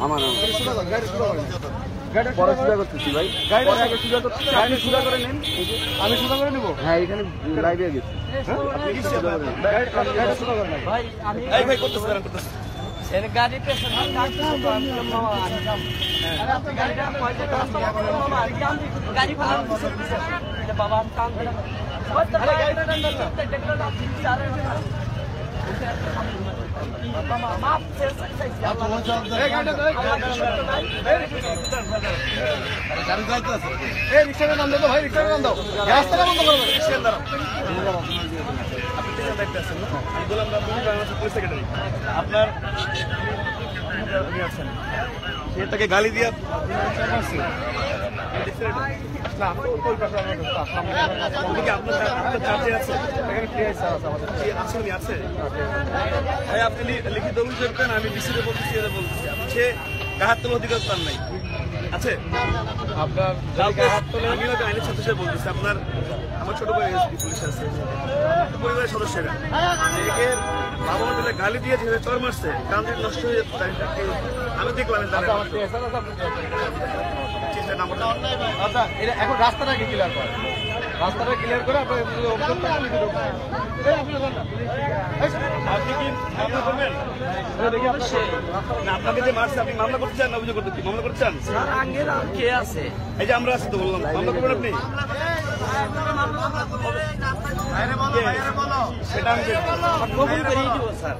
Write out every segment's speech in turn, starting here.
আমার পরে সোজা করতেছি ভাই, আগে সোজা করতেছি, আপনি সোজা করে নেন। আমি সোজা করে নেবো? হ্যাঁ, এখানে লাইভে গেছি। ভাই করতেছি গাড়ি রিক্সাটা নাম দাও ভাই, রিক্সাটা নাম দাও, রাস্তাটা বন্ধ করো। আপনার সেটাকে গালি দিয়ে আপনি লিখিত অভিযোগ করেন, আমি বিসিতে বলতেছি, সে গাহাত তোলার অধিকার তার নাই আছে। আপনার আমি আইনের সাথে সাথে বলতেছি, আপনার আমার ছোট ভাই পুলিশ আছে, পরিবারের সদস্যরা একে বাবা মা দিলে গালি দিয়ে যেভাবে চর মারছে, কান দিয়ে নষ্ট হয়ে যেত। আমি দেখলাম আচ্ছা, এখন রাস্তাটাকে ক্লিয়ার করে, রাস্তাটা ক্লিয়ার করে আপনি আপনাকে যে মারছে, আপনি মামলা করতে চান না অভিযোগ করতে? কি মামলা করতে চান? কে আছে? এই যে আমরা আছি তো, বললাম মামলা করবেন আপনি। সেটা আমি কবুল করিয়ে দিব স্যার।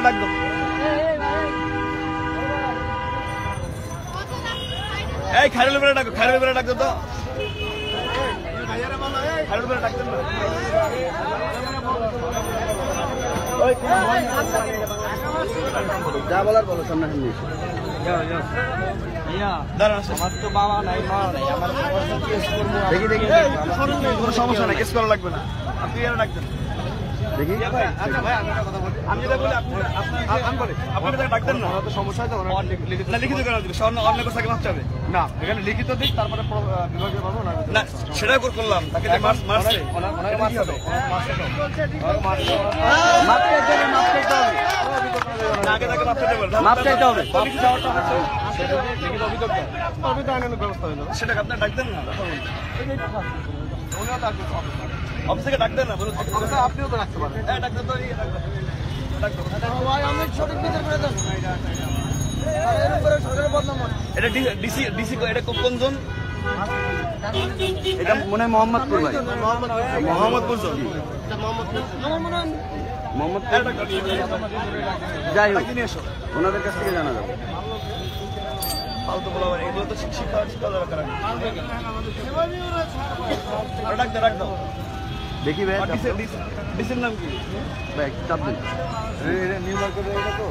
ডাক দো, এই খাইরুল বেলা ডাকো, খাইরুল বেলা ডাক দো তো, খাইরুল বেলা ডাক দেন না। যা বলার বলো, সামনে আমার তো বাবা নাই, মা নাই, আমার দেখি দেখি, কোনো সমস্যা নাই, কেস করা লাগবে না, আপনি এর ডাকবেন দেখি। আচ্ছা ভাই, আমি একটা কথা বলি, আমি যেটা বলি আপনি ডাকতেন না, তো সমস্যা তো লিখিত করা দিবে, অন্য কথা মাপতে হবে না, এখানে লিখিত দিক, তারপরে বিভাগে পাবো না, সেটাই করলাম। তাকে যে মারছে আগে তাকে মাপ চাইতে হবে, সেটাকে আপনার ডাকতেন না, অফিস থেকে ডাকতেন না, আপনিও তো ডাকতে পারেন। হ্যাঁ ডাক্তার তো এটা ডিসি, এটা কোনজন? এটা মনে হয় মোহাম্মদপুর ভাই, মোহাম্মদপুর মোহাম্মদ। যাই হোক, ওনাদের কাছ থেকে জানা যাবে। ফালতু বলা, এগুলো তো শিক্ষা দরকার। ডাক দাও দেখি ভাই, ডিসির নাম কি ভাই? চাপ দিন, নিউ মার্কেট, এটা তো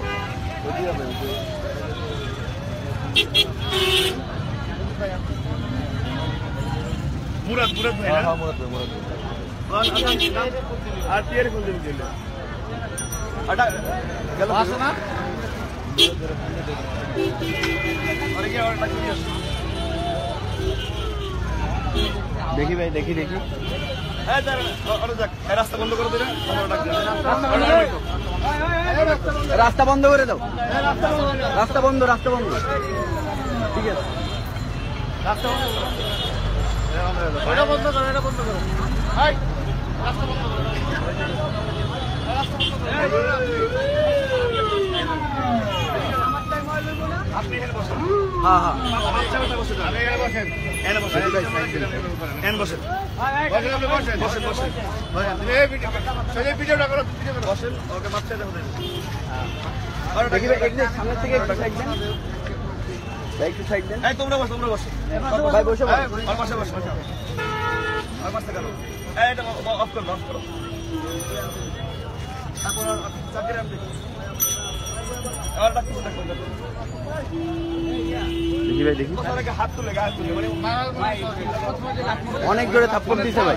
মুরাদ ভাই, আর টিয়ারে কোন দিন গেল? গেল আসে না, দেখি ভাই, দেখি দেখি। রাস্তা বন্ধ করে দিলে, রাস্তা বন্ধ করে দাও, রাস্তা বন্ধ, রাস্তা বন্ধ, ঠিক আছে, রাস্তা বন্ধ করো, এটা বন্ধ করো, এটা বন্ধ করো, রাস্তা বন্ধ করো, আপনি এখানে বসেন। হ্যাঁ হ্যাঁ, সামনের থেকে একটু সাইড দেন, একটু সাইড দেন। তোমরা বসো, ভাই বসে এটা অফ করো, দেখি ভাই, দেখি। হাত তুলে অনেক জোরে থাপ্পড় দিছে ভাই,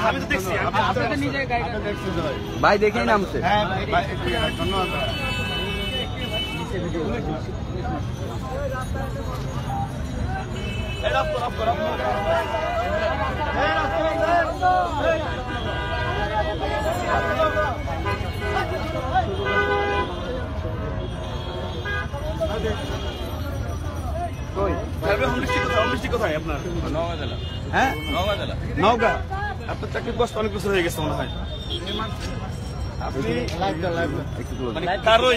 আমি তো দেখছি, ভাই দেখেই নামছে। ধন্যবাদ। কোথায় আপনার? হ্যাঁ, নওগাঁ। আপনার চাকরির বয়স অনেক বছর হয়ে গেছে মনে হয়। আপনি মানে কারো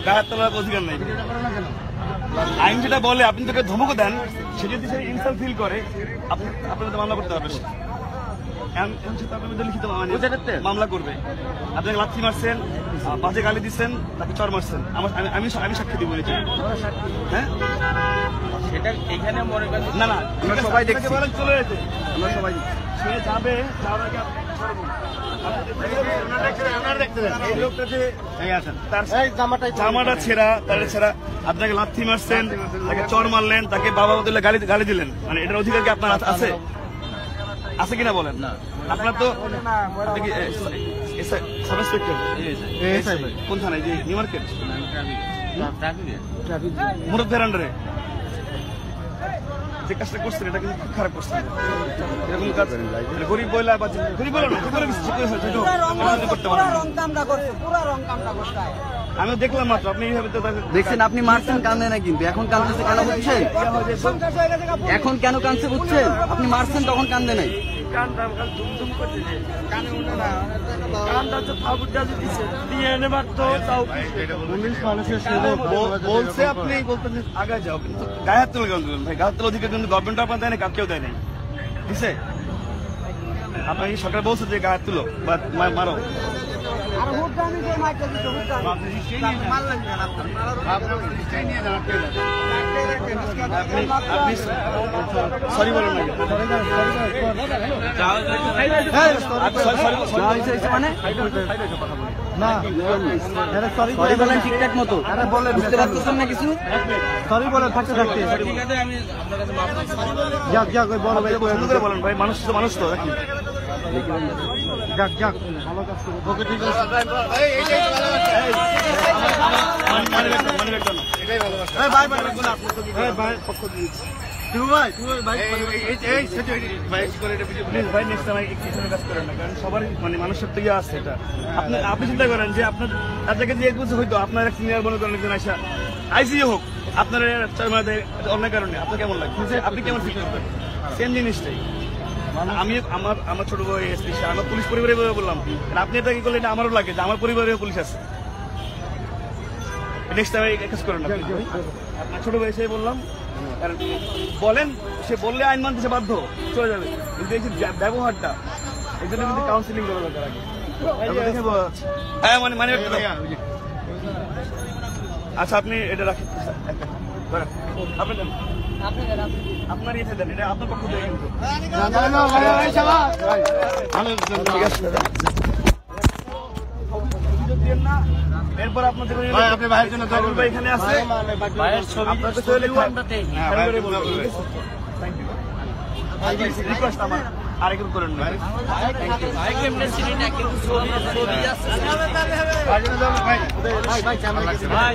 গায়ে হাত তোলার অধিকার নাই। আইন যেটা বলে আপনি তোকে ধমক দেন, সে যদি সে ইনসাল্ট ফিল করে আপনাকে মামলা করতে হবে। লিখিত মামলা করবে। আপনি লাথি মারছেন, বাজে গালি দিচ্ছেন, তাকে চর মারছেন, আমি সাক্ষী দিব। হ্যাঁ, সেটা এখানে মনে করেন না না, আমরা সবাই দেখছি, চলে যেতে আমরা সবাই সে যাবে, যাওয়ার আগে জামাটা ছেঁড়া, তাহলে ছেঁড়া, আপনাকে লাথি মারছেন, তাকে চর মারলেন, তাকে বাবা বদলে গালি দিলেন, মানে এটার অধিকার কি আপনার আছে? আছে কিনা বলেন? না, আপনার তো সাব ইন্সপেক্টর কোন থানায়? যে নিউ মার্কেট মুরব্বের আন্ডারে যে কাজটা করছেন এটা কিন্তু খুব খারাপ করছেন। এরকম কাজ গরিব বইলা বা গরিব বলো না, করতে পারেন। আমি দেখলাম মাত্র, আপনি এইভাবে তো দেখছেন, আপনি মারছেন কান্দে না, কিন্তু এখন কান্দতেছে কেন বুঝছেন? এখন কেন কান্দছে বুঝছেন? আপনি মারছেন তখন কান্দে নাই। বলছে আপনি বলতেন আগে যাও, কিন্তু গায়ে হাত তুলে কেন? ভাই, গায়ে হাত তোলার অধিকার কিন্তু গভর্নমেন্ট আপনার দেয় না, কেউ দেয় নাই, বুঝছে? আপনার সরকার বলছে যে গায়ে হাত তুলো বা মারো। সরি বলেন বলেন ঠিকঠাক মতো বুঝতে পারতেছেন না কিছু? সরি বলেন থাকতে থাকতে যাক যাক ওই বড় ভাই বলেন ভাই, মানুষ তো মানুষ তো নাকি? যাক যাক ভালো কাজ করো। ওকে ঠিক আছে সবার মানে মানুষের তো ইয়ে আছে এটা। আপনি চিন্তা করেন যে আপনার তাদেরকে যে এক বছর হইতো, আপনার এক সিনিয়র মনে করেন একজন আসা আইসি হোক, আপনার অন্য কারণে আপনার কেমন লাগছে? আপনি কেমন ফিল করবেন? সেম জিনিসটাই। আমি আমার ছোট ভাই এসপি, আমার পুলিশ পরিবারে বললাম, আপনি এটা কি করলেন? আমারও লাগে যে আমার পরিবারে পুলিশ আছে, নেক্সট টাইম এই কাজ করেন। আপনার ছোট ভাই এসে বললাম, কারণ বলেন, সে বললে আইন মানতে সে বাধ্য, চলে যাবে, কিন্তু এই যে ব্যবহারটা, এই জন্য কিন্তু কাউন্সিলিং করা দরকার আগে। হ্যাঁ, মানে আচ্ছা, আপনি এটা রাখেন, আপনি দেন, আপনার ইয়ে দেন, এটা আপনার পক্ষ থেকে কিন্তু ঠিক আছে দাদা। এরপর আপনাদের এখানে আছে রিকোয়েস্ট আমার আরেকজন করেন না। ভাই